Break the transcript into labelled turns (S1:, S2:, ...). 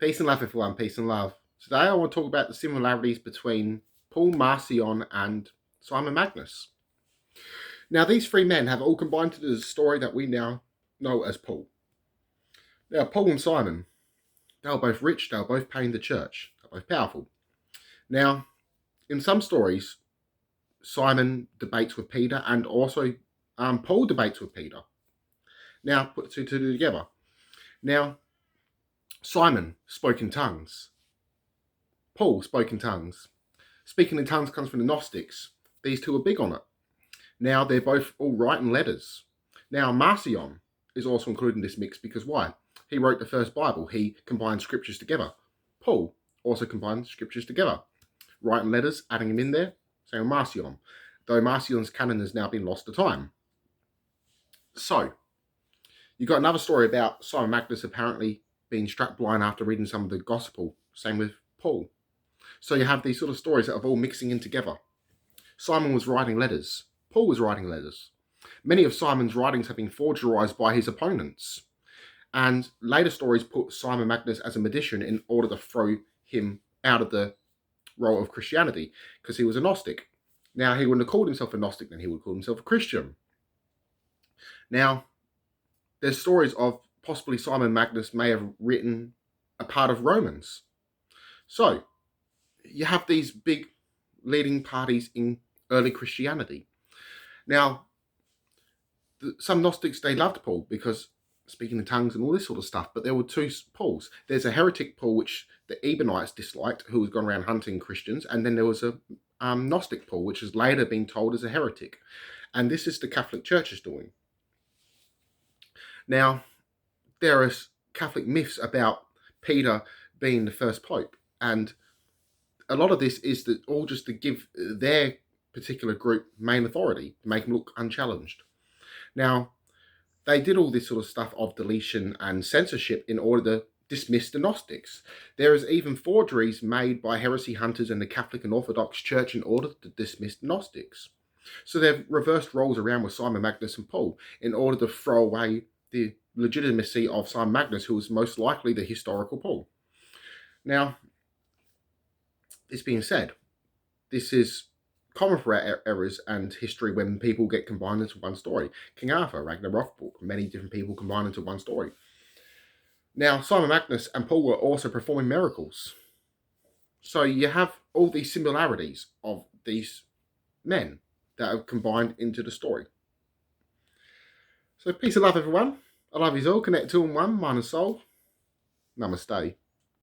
S1: Peace and love, everyone. Peace and love. Today I want to talk about the similarities between Paul, Marcion, and Simon Magus. Now, these three men have all combined to do the story that we now know as Paul. Now, Paul and Simon, they were both rich, they were both paying the church, they were both powerful. Now, in some stories, Simon debates with Peter, and also Paul debates with Peter. Now, put the two together. Now, Simon spoke in tongues. Paul spoke in tongues. Speaking in tongues comes from the Gnostics. These two are big on it. Now, they're both all writing letters. Now, Marcion is also included in this mix because why? He wrote the first Bible. He combined scriptures together. Paul also combined scriptures together. Writing letters, adding them in there, saying Marcion. Though Marcion's canon has now been lost to time. So, you got another story about Simon Magus apparently being struck blind after reading some of the gospel. Same with Paul. So you have these sort of stories that are all mixing in together. Simon was writing letters. Paul was writing letters. Many of Simon's writings have been forgerized by his opponents. And later stories put Simon Magus as a magician in order to throw him out of the role of Christianity, because he was a Gnostic. Now, he wouldn't have called himself a Gnostic, then he would call himself a Christian. Now, there's stories of possibly Simon Magus may have written a part of Romans. So, you have these big leading parties in early Christianity. Now, some Gnostics, they loved Paul because speaking in tongues and all this sort of stuff, but there were two Pauls. There's a heretic Paul, which the Ebionites disliked, who was gone around hunting Christians, and then there was a Gnostic Paul, which has later been told as a heretic. And this is the Catholic Church is doing. Now, there are Catholic myths about Peter being the first pope, and a lot of this is all just to give their particular group main authority, to make them look unchallenged. Now, they did all this sort of stuff of deletion and censorship in order to dismiss the Gnostics. There is even forgeries made by heresy hunters in the Catholic and Orthodox Church in order to dismiss the Gnostics. So they've reversed roles around with Simon Magus and Paul in order to throw away the legitimacy of Simon Magus, who was most likely the historical Paul. Now, this being said, this is common for errors and history when people get combined into one story. King Arthur, Ragnarok book, many different people combined into one story. Now, Simon Magus and Paul were also performing miracles. So you have all these similarities of these men that are combined into the story. So peace and love, everyone. I love you all. Connect to all in one, mind and soul. Namaste.